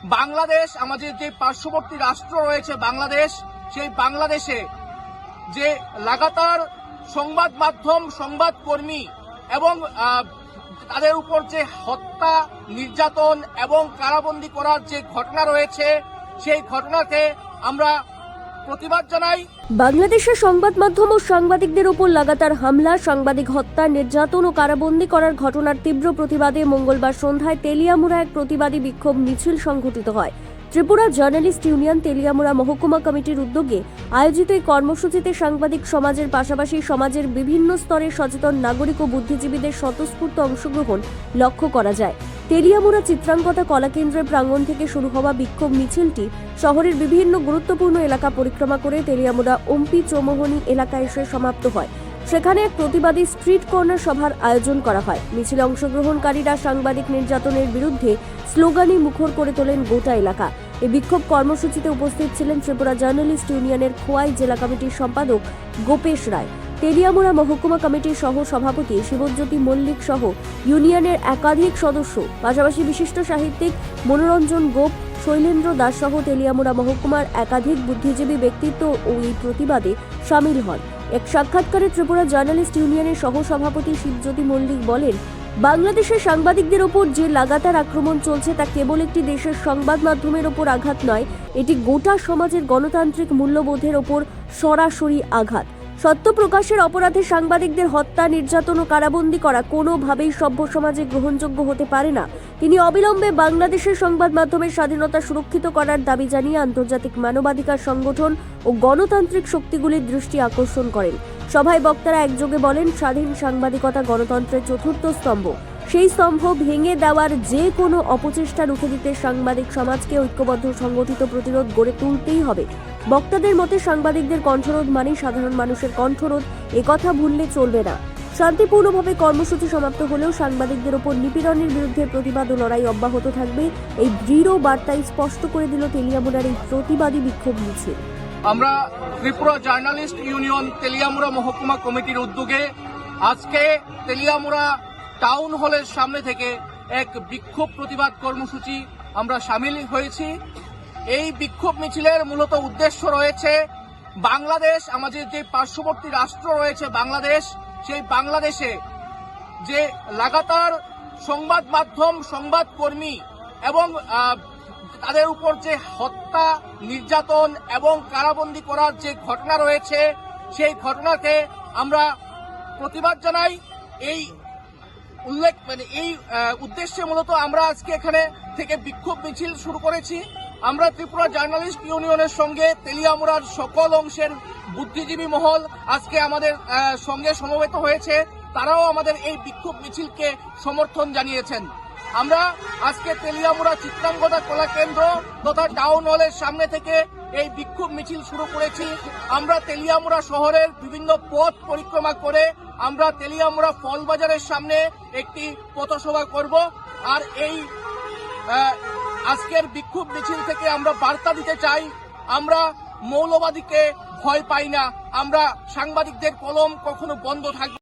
বাংলাদেশ আমাদের যে পার্শ্ববর্তী রাষ্ট্র রয়েছে বাংলাদেশ, সেই বাংলাদেশে যে লাগাতার সংবাদ মাধ্যম, সংবাদকর্মী এবং তাদের উপর যে হত্যা, নির্যাতন এবং কারাবন্দী করার যে ঘটনা রয়েছে, সেই ঘটনাকে আমরা প্রতিবাদ জানাই। বাংলাদেশের সংবাদ মাধ্যম ও সাংবাদিকদের উপর লাগাতার হামলা, সাংবাদিক হত্যা, নির্যাতন ও কারাবন্দী করার ঘটনার তীব্র প্রতিবাদে মঙ্গলবার সন্ধ্যায় তেলিয়ামুড়া এক প্রতিবাদী বিক্ষোভ মিছিল সংঘটিত হয়। ত্রিপুরা জার্নালিস্ট ইউনিয়ন তেলিয়ামুড়া মহকুমা কমিটির উদ্যোগে আয়োজিত এই কর্মসূচিতে সাংবাদিক সমাজের পাশাপাশি সমাজের বিভিন্ন স্তরের সচেতন নাগরিক ও বুদ্ধিজীবীদের স্বতঃস্ফূর্ত অংশগ্রহণ লক্ষ্য করা যায়। তেলিয়ামুড়া চিত্রাঙ্গদা কলাকেন্দ্রের প্রাঙ্গণ থেকে শুরু হওয়া বিক্ষোভ মিছিলটি শহরের বিভিন্ন গুরুত্বপূর্ণ এলাকা পরিক্রমা করে তেলিয়ামুড়া ওমপি চৌমোহনী এলাকায় এসে সমাপ্ত হয়। সেখানে এক প্রতিবাদী স্ট্রিট কর্নার সভার আয়োজন করা হয়। মিছিলে অংশগ্রহণকারীরা সাংবাদিক নির্যাতনের বিরুদ্ধে স্লোগানে মুখর করে তোলেন গোটা এলাকা। এই বিক্ষোভ কর্মসূচিতে উপস্থিত ছিলেন ত্রিপুরা জার্নালিস্ট ইউনিয়নের খোয়াই জেলা কমিটির সম্পাদক গোপেশ রায়, তেলিয়ামুড়া মহকুমা কমিটির সহ সভাপতি শিবজ্যোতি মল্লিক সহ ইউনিয়নের একাধিক সদস্য, পাশাপাশি বিশিষ্ট সাহিত্যিক মনোরঞ্জন গোপ, শৈলেন্দ্র দাস সহ তেলিয়ামুড়া মহকুমার একাধিক বুদ্ধিজীবী ব্যক্তিত্ব ও এই প্রতিবাদে সামিল হন। এক সাক্ষাৎকারে ত্রিপুরা জার্নালিস্ট ইউনিয়নের সহ সভাপতি শিবজ্যোতি মল্লিক বলেন, বাংলাদেশের সাংবাদিকদের ওপর যে লাগাতার আক্রমণ চলছে তা কেবল একটি দেশের সংবাদ মাধ্যমের ওপর আঘাত নয়, এটি গোটা সমাজের গণতান্ত্রিক মূল্যবোধের ওপর সরাসরি আঘাত। সত্য প্রকাশের অপরাধে সাংবাদিকদের হত্যা, নির্যাতন ও কারাবন্দী করা কোনোভাবেই সভ্য সমাজে গ্রহণযোগ্য হতে পারে না। তিনি অবিলম্বে বাংলাদেশের সংবাদ মাধ্যমের স্বাধীনতা সুরক্ষিত করার দাবি জানিয়ে আন্তর্জাতিক মানবাধিকার সংগঠন ও গণতান্ত্রিক শক্তিগুলির দৃষ্টি আকর্ষণ করেন। সভায় বক্তারা একযোগে বলেন, স্বাধীন সাংবাদিকতা গণতন্ত্রের চতুর্থ স্তম্ভ। সেই স্তম্ভ ভেঙে দেওয়ার যে কোনো অপচেষ্টা রুখে দিতে সাংবাদিক সমাজকে ঐক্যবদ্ধ সংগঠিত প্রতিরোধ গড়ে তুলতেই হবে। বক্তাদের মতে সাংবাদিকদের কণ্ঠরোধ মানেই সাধারণ মানুষের কণ্ঠরোধ, একথা ভুললে চলবে না। শান্তিপূর্ণভাবে কর্মসূচি সমাপ্ত হলেও সাংবাদিকদের ওপর নিপীড়নের বিরুদ্ধে প্রতিবাদ ও লড়াই অব্যাহত থাকবে, এই দৃঢ় বার্তাই স্পষ্ট করে দিল তেলিয়ামুড়ার এই প্রতিবাদী বিক্ষোভ মিছিল। আমরা ত্রিপুরা জার্নালিস্ট ইউনিয়ন তেলিয়ামুড়া মহকুমা কমিটির উদ্যোগে আজকে তেলিয়ামুড়া টাউন হলের সামনে থেকে এক বিক্ষোভ প্রতিবাদ কর্মসূচি আমরা সামিল হয়েছি। এই বিক্ষোভ মিছিলের মূলত উদ্দেশ্য রয়েছে, বাংলাদেশ আমাদের যে পার্শ্ববর্তী রাষ্ট্র রয়েছে বাংলাদেশ, সেই বাংলাদেশে যে লাগাতার সংবাদ মাধ্যম, সংবাদকর্মী এবং তাদের উপর যে হত্যা, নির্যাতন এবং কারাবন্দী করার যে ঘটনা রয়েছে, সেই ঘটনাকে আমরা প্রতিবাদ জানাই। এই উদ্দেশ্যে মূলত আমরা আজকে এখানে থেকে বিক্ষোভ মিছিল শুরু করেছি। আমরা ত্রিপুরা জার্নালিস্ট ইউনিয়নের সঙ্গে তেলিয়ামুড়ার সকল অংশের বুদ্ধিজীবী মহল আজকে আমাদের সঙ্গে সমবেত হয়েছে। তারাও আমাদের এই বিক্ষোভ মিছিলকে সমর্থন জানিয়েছেন। আমরা আজকে তেলিয়ামুড়া চিত্রাঙ্গদা কলা কেন্দ্র তথা টাউন হলের সামনে থেকে এই বিক্ষোভ মিছিল শুরু করেছি। আমরা তেলিয়ামুড়া শহরের বিভিন্ন পথ পরিক্রমা করে আমরা তেলিয়ামুড়া ফলবাজারের সামনে একটি পথসভা করব। আর এই আজকের বিক্ষোভ মিছিল থেকে আমরা বার্তা দিতে চাই, আমরা মৌলবাদীকে ভয় পাই না, আমরা সাংবাদিকদের কলম কখনো বন্ধ থাকবে।